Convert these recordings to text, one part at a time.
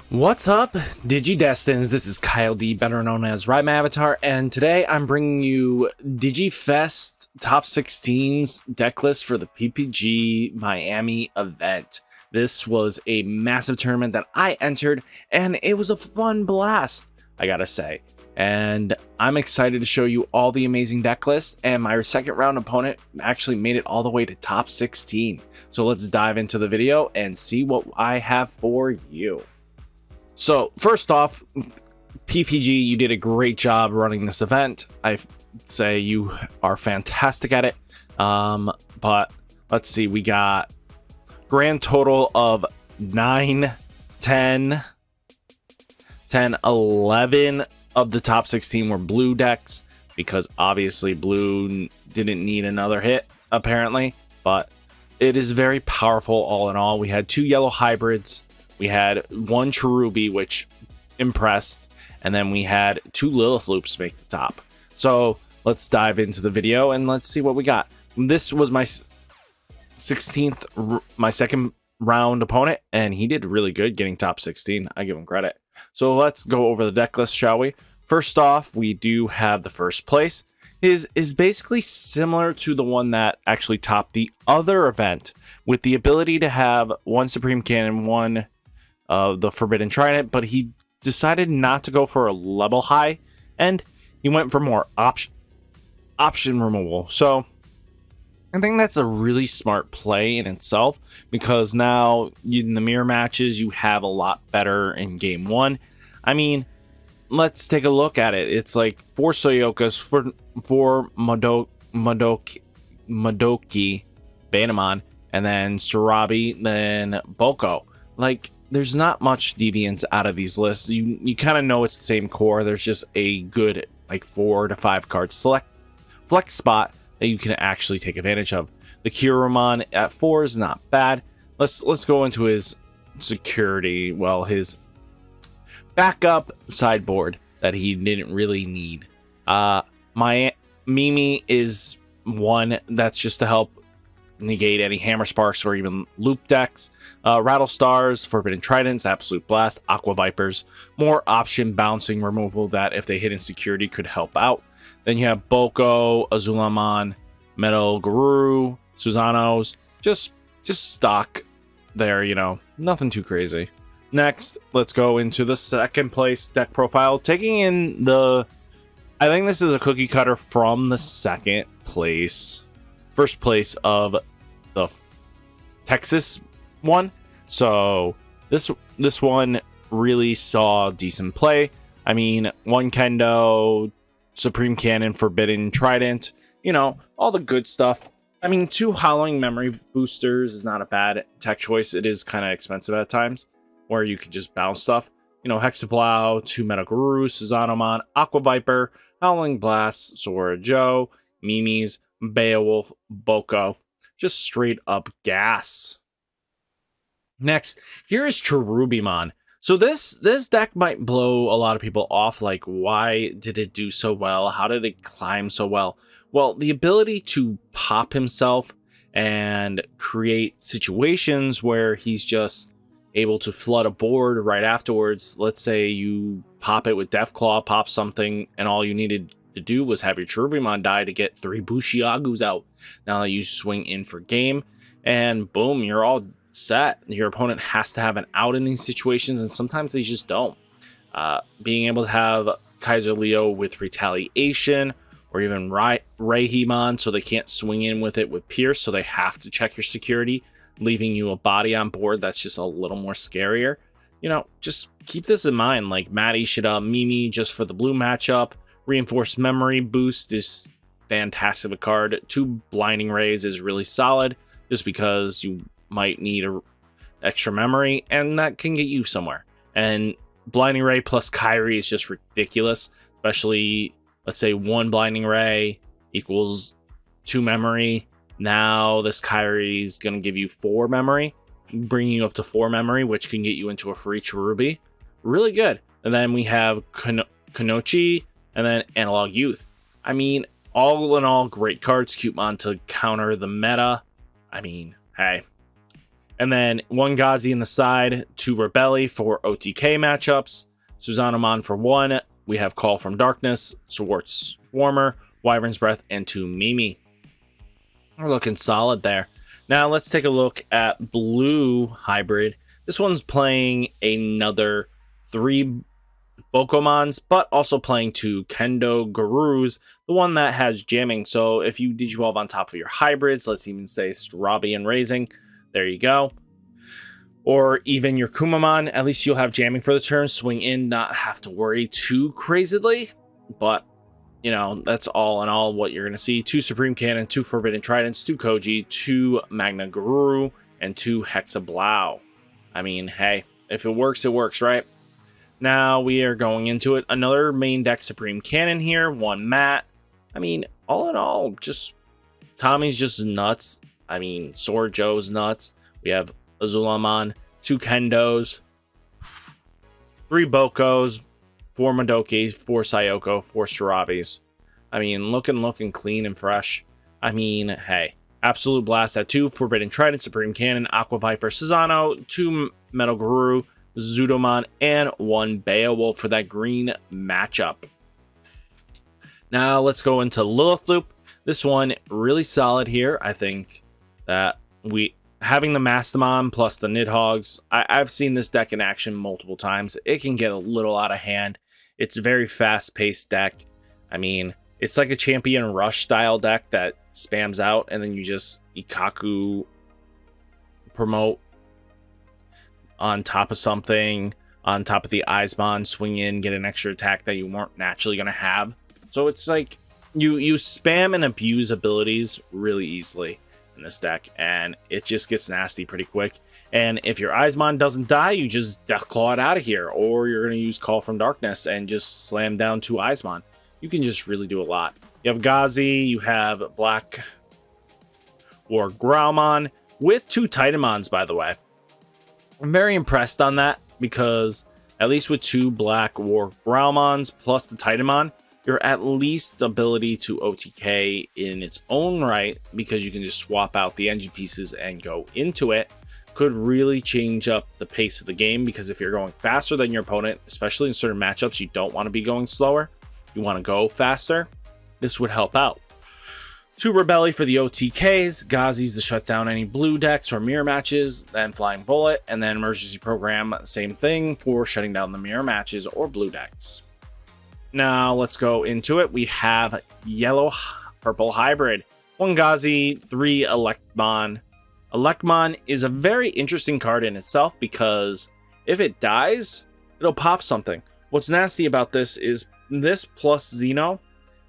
What's up, Digidestins? This is Kyle D, better known as Ridemyavatar, and today I'm bringing you Digifest Top 16's deck list for the PPG Miami event. This was a massive tournament that I entered, and it was a fun blast, I gotta say. And I'm excited to show you all the amazing deck lists, and my second round opponent actually made it all the way to top 16. So let's dive into the video and see what I have for you. So first off, PPG, you did a great job running this event. I say you are fantastic at it. But let's see, we got grand total of 9, 10, 11 of the top 16 were blue decks, because obviously blue didn't need another hit apparently, but it is very powerful all in all. We had 2 yellow hybrids. We had 1 Cherubi, which impressed, and then we had 2 Lilith Loops make the top. So let's dive into the video and let's see what we got. This was my 16th, my second round opponent, and he did really good getting top 16. I give him credit. So let's go over the deck list, shall we? First off, we do have the first place. His is basically similar to the one that actually topped the other event, with the ability to have 1 Supreme Cannon, 1 the Forbidden Trident, but he decided not to go for a level high, and he went for more option removal. So I think that's a really smart play in itself, because now in the mirror matches you have a lot better in game 1. I mean, let's take a look at it. It's like 4 Soyokas, 4 Madoki, Banamon, and then Sarabi, then Boko. Like, there's not much deviance out of these lists. You kind of know it's the same core. There's just a good like 4 to 5 card flex spot that you can actually take advantage of. The Kirumon at 4 is not bad. Let's go into his security. Well, his backup sideboard that he didn't really need. My Mimi is 1 that's just to help negate any Hammer Sparks or even loop decks. Rattle Stars, Forbidden Tridents, Absolute Blast, Aqua Vipers, more option bouncing removal that if they hit in security could help out. Then you have Boko, Azulamon, Metal Guru, Suzanos, just stock there, you know, nothing too crazy. Next, let's go into the second place deck profile, taking in the, I think this is a cookie cutter from the first place of the Texas one. So this one really saw decent play. I mean, 1 Kendo, Supreme Cannon, Forbidden Trident, you know, all the good stuff. I mean, 2 Howling Memory Boosters is not a bad tech choice. It is kind of expensive at times, where you can just bounce stuff. You know, Hexaplow, 2 Metal Guru, Suzanomon, Aqua Viper, Howling Blast, Sora Joe, Mimi's, Beowulf, Boko. Just straight up gas. Next, here is Cherubimon. So this deck might blow a lot of people off. Like, why did it do so well? How did it climb so well? Well, the ability to pop himself and create situations where he's just able to flood a board right afterwards. Let's say you pop it with Deathclaw, pop something, and all you needed to do was have your Cherubimon die to get 3 Bushiagus out. Now that you swing in for game, and boom, you're all set. Your opponent has to have an out in these situations, and sometimes they just don't. Being able to have Kaiser Leo with Retaliation, or even Raihimon, so they can't swing in with it with Pierce, so they have to check your security, leaving you a body on board that's just a little more scarier. You know, just keep this in mind. Like, Maddie should Mimi just for the blue matchup. Reinforced Memory Boost is fantastic. A card. 2 Blinding Rays is really solid, just because you might need a extra memory, and that can get you somewhere. And Blinding Ray plus Kyrie is just ridiculous, especially, let's say 1 Blinding Ray equals 2 memory. Now this Kyrie is going to give you 4 memory, bringing you up to 4 memory, which can get you into a free Cherubi. Really good. And then we have Konochi, and then Analog Youth. I mean, all in all, great cards. Cupemon to counter the meta. I mean, hey. And then 1 Gazi in the side, 2 Rebelli for OTK matchups, Susanamon for 1. We have Call from Darkness, Swartz Warmer, Wyvern's Breath, and 2 Mimi. We're looking solid there. Now let's take a look at Blue Hybrid. This one's playing another 3 Bokomons, but also playing 2 Kendo Gurus, the one that has jamming. So if you Digivolve on top of your hybrids, let's even say Strabi and Raising, there you go. Or even your Kumamon, at least you'll have jamming for the turn, swing in, not have to worry too crazily. But, you know, that's all in all what you're going to see. 2 Supreme Cannon, 2 Forbidden Tridents, 2 Koji, 2 Magna Guru, and 2 Hexablau. I mean, hey, if it works, right? Now we are going into it. Another main deck Supreme Cannon here, 1 Matt. I mean, all in all, just Tommy's just nuts. I mean, Sword Joe's nuts. We have Azulamon, 2 Kendos, 3 Bokos, 4 Madoki, 4 Sayoko, 4 Strabis. I mean, looking clean and fresh. I mean, hey, Absolute Blast at 2 Forbidden Trident, Supreme Cannon, Aqua Viper, Susano, 2 Metal Guru, Zudomon, and 1 Beowulf for that green matchup. Now let's go into Lilith Loop. This one really solid here. I think that having the Mastamon plus the Nidhogg's, I've seen this deck in action multiple times. It can get a little out of hand. It's a very fast-paced deck. I mean, it's like a Champion Rush style deck that spams out, and then you just Ikaku promote on top of something, on top of the Eismon, swing in, get an extra attack that you weren't naturally going to have. So it's like you spam and abuse abilities really easily in this deck, and it just gets nasty pretty quick. And if your Eismon doesn't die, you just Deathclaw it out of here, or you're going to use Call from Darkness and just slam down 2 Eismon. You can just really do a lot. You have Gazi, you have Black War Growlmon with 2 Titanmons, by the way. I'm very impressed on that, because at least with 2 Black War Growlmons plus the Titanmon, you're at least ability to OTK in its own right, because you can just swap out the engine pieces and go into it. Could really change up the pace of the game, because if you're going faster than your opponent, especially in certain matchups, you don't want to be going slower. You want to go faster. This would help out. 2 Rebelli for the OTKs, Gazi's to shut down any blue decks or mirror matches, then Flying Bullet, and then Emergency Program, same thing for shutting down the mirror matches or blue decks. Now let's go into it. We have Yellow Purple Hybrid, 1 Gazi, 3 Electmon. Electmon is a very interesting card in itself, because if it dies, it'll pop something. What's nasty about this is this plus Xeno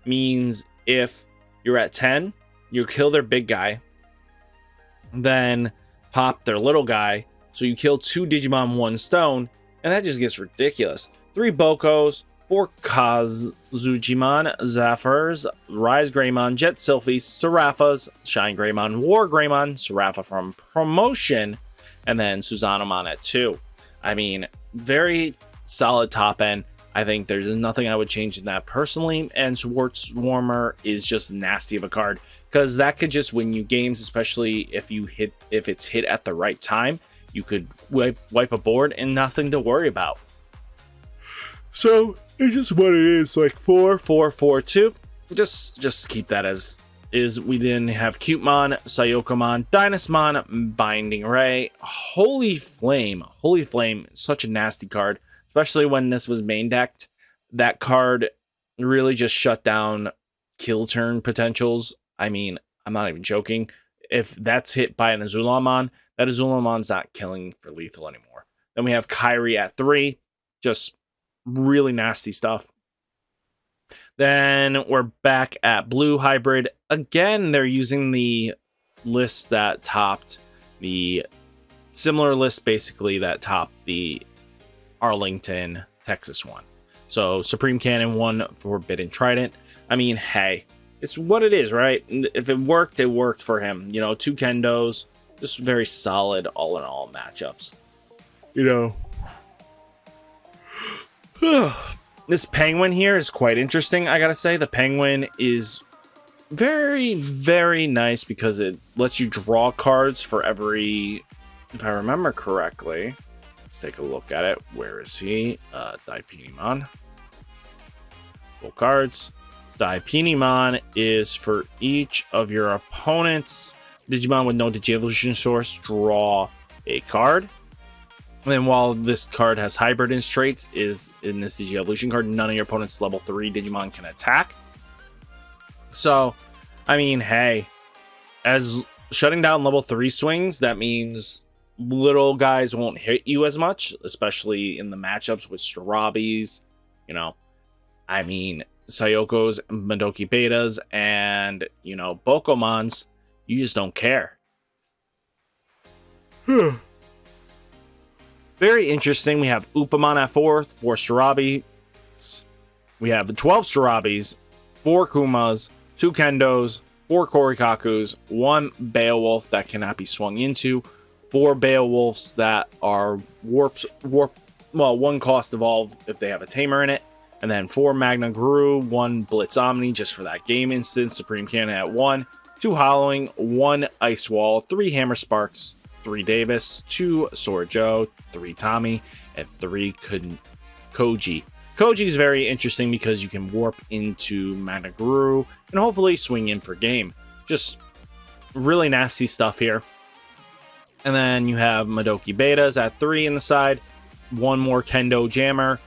means if you're at 10, you kill their big guy, then pop their little guy, so you kill 2 Digimon 1 stone, and that just gets ridiculous. 3 Bokos, 4 Kazujimon, Zephyrs, Rise Greymon, Jet Sylphies, Seraphas, Shine Greymon, War Greymon, Serapha from Promotion, and then Susanamon at 2. I mean, very solid top end. I think there's nothing I would change in that personally, and Swartz Warmer is just nasty of a card, because that could just win you games, especially if it's hit at the right time. You could wipe a board and nothing to worry about. So it's just what it is, like 4, 4, 4, 2. Just keep that as is. We then have Cutemon, Sayokomon, Dynasmon, Binding Ray, Holy Flame, such a nasty card. Especially when this was main decked, that card really just shut down kill turn potentials. I mean, I'm not even joking. If that's hit by an Azulamon, that Azulamon's not killing for lethal anymore. Then we have Kyrie at 3, just really nasty stuff. Then we're back at Blue Hybrid. Again, they're using the list that topped the similar list, basically, that topped the Arlington, Texas one. So Supreme Cannon, 1 Forbidden Trident. I mean, hey, it's what it is, right? If it worked for him. You know, 2 Kendos, just very solid all in all matchups. You know, this Penguin here is quite interesting. I gotta say, the Penguin is very, very nice, because it lets you draw cards for every if I remember correctly, let's take a look at it. Where is he? Digimon. Full cards. Digimon is for each of your opponents. Digimon with no Digievolution source, draw a card. And then while this card has hybrid in traits, is in this Digievolution card, none of your opponent's level 3 Digimon can attack. So, I mean, hey, as shutting down level 3 swings, that means little guys won't hit you as much, especially in the matchups with Starabis, you know, I mean, Sayokos, Madoki Betas, and, you know, Bokomons. You just don't care. Very interesting. We have Upamon at 4 Starabis. We have 12 Starabis, 4 Kumas, 2 Kendos, 4 Korikakus, 1 Beowulf that cannot be swung into, 4 Beowulfs that are warp, well, 1 cost evolve if they have a tamer in it, and then 4 Magna Guru, 1 Blitz Omni just for that game instance, Supreme Cannon at 1, 2 Hollowing, 1 Ice Wall, 3 Hammer Sparks, 3 Davis, 2 Sora Joe, 3 Tommy, and 3 Koji. Koji is very interesting because you can warp into Magna Guru and hopefully swing in for game. Just really nasty stuff here. And then you have Madoki Betas at 3 in the side, 1 more Kendo Jammer,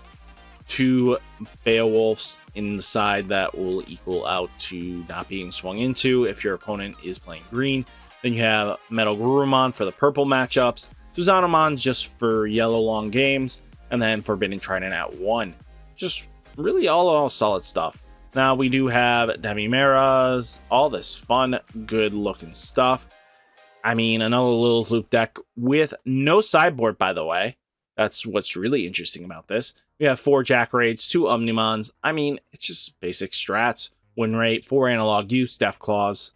2 Beowulfs in the side that will equal out to not being swung into if your opponent is playing green. Then you have Metal Garurumon for the purple matchups, Suzanomon just for yellow long games, and then Forbidden Trident at 1. Just really all solid stuff. Now we do have Demimeras, all this fun, good looking stuff. I mean, another little loop deck with no sideboard, by the way. That's what's really interesting about this. We have 4 Jack Raids, 2 Omnimons. I mean, it's just basic strats. Win rate, 4 analog use, Death Claws.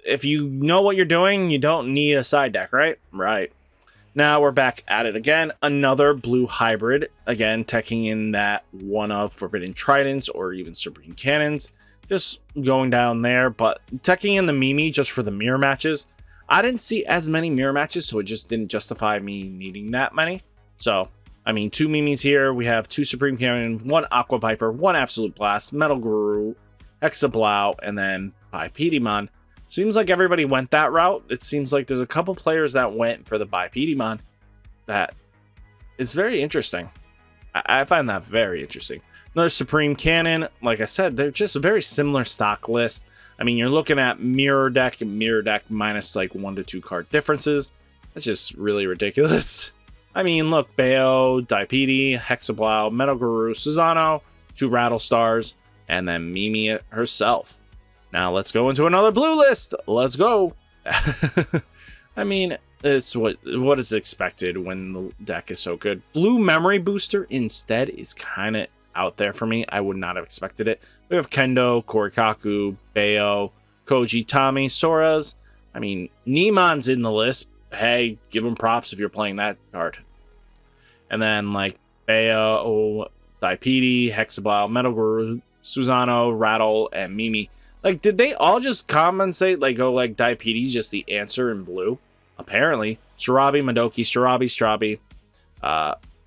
If you know what you're doing, you don't need a side deck, right? Right. Now we're back at it again. Another blue hybrid. Again, teching in that one of Forbidden Tridents or even Supreme Cannons. Just going down there, but teching in the Mimi just for the mirror matches. I didn't see as many mirror matches, so it just didn't justify me needing that many. So, I mean, 2 Mimis here. We have 2 Supreme Cannon, 1 Aqua Viper, 1 Absolute Blast, Metal Guru, Hexablow, and then Bipedimon. Seems like everybody went that route. It seems like there's a couple players that went for the Bipedimon. That is very interesting. I find that very interesting. Another Supreme Cannon. Like I said, they're just a very similar stock list. I mean, you're looking at mirror deck and mirror deck minus like 1 to 2 card differences. That's just really ridiculous. I mean, look, Bayo, Dipede, Hexablow, Metal Guru, Susano, 2 Rattlestars, and then Mimi herself. Now let's go into another blue list. Let's go. I mean, it's what is expected when the deck is so good. Blue Memory Booster instead is kind of out there for me. I would not have expected it. We have Kendo, Korikaku, Bayo, Koji, Tommy, Soras. I mean, Nemon's in the list. Hey, give him props if you're playing that card. And then like Bayo, Dipede, Hexablow, Metal Guru, Susano, Rattle, and Mimi. Like, did they all just compensate? Like, go like Dipede's just the answer in blue? Apparently. Shirabi, Madoki, Strabi.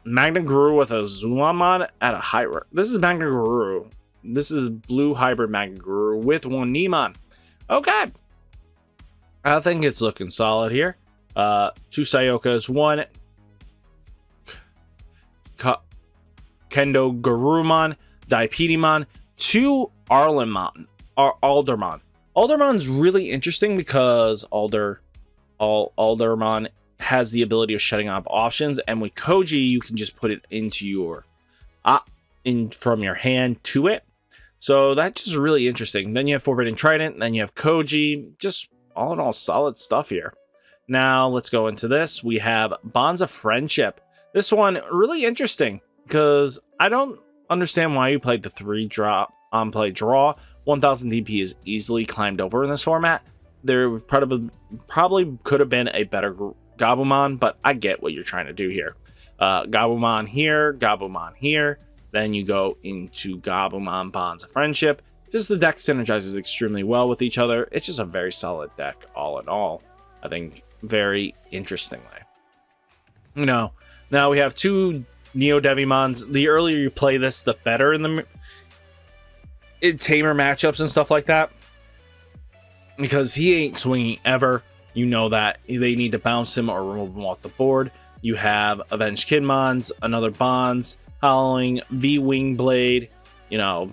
Magna Guru with a Zulamon at a high. This is Magna Guru. This is blue hybrid Magna Guru with 1 Nemon. Okay. I think it's looking solid here. 2 Sayokas, 1 Kendo Garurumon, Dipedimon, 2 Aldermon. Aldermon's really interesting because Aldermon has the ability of shutting off options, and with Koji you can just put it into your from your hand to it. So that's just really interesting. Then you have Forbidden Trident, then you have Koji. Just all in all solid stuff here. Now let's go into this. We have Bonds of Friendship. This one really interesting because I don't understand why you played the 3 drop on play draw. 1000 DP is easily climbed over in this format. There probably could have been a better Gabumon, but I get what you're trying to do here. Gabumon here, then you go into Gabumon Bonds of Friendship. Just the deck synergizes extremely well with each other. It's just a very solid deck all in all. I think very interestingly. Now we have two Neo Devimons. The earlier you play this, the better in tamer matchups and stuff like that. Because he ain't swinging ever. You know that they need to bounce him or remove him off the board. You have Avenged Kidmons, another Bonds, Howling, V-Wing Blade,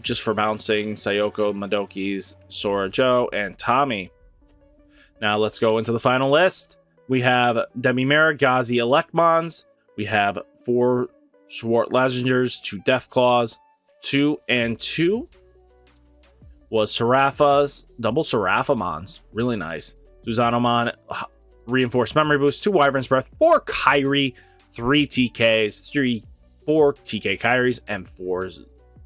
just for bouncing, Sayoko, Madokis, Sora Joe, and Tommy. Now let's go into the final list. We have Demimera, Gazi, Electmons. We have 4 Swart Legenders, 2 Deathclaws, 2 and 2 was Serapha's, double Seraphamons. Really nice. Suzanomon, Reinforced Memory Boost, 2 Wyvern's Breath, 4 Kyrie, 3 TKs, 4 TK Kyries, and 4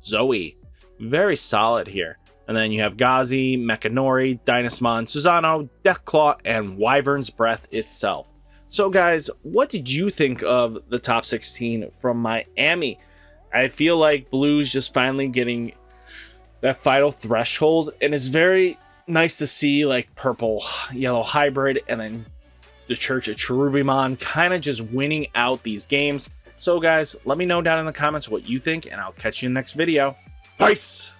Zoe. Very solid here. And then you have Gazi, Mechanori, Dynasmon, Susano, Deathclaw, and Wyvern's Breath itself. So guys, what did you think of the top 16 from Miami? I feel like Blue's just finally getting that final threshold, and it's very nice to see like purple yellow hybrid and then the Church of Cherubimon kind of just winning out these games. So guys, let me know down in the comments what you think, and I'll catch you in the next video. Peace!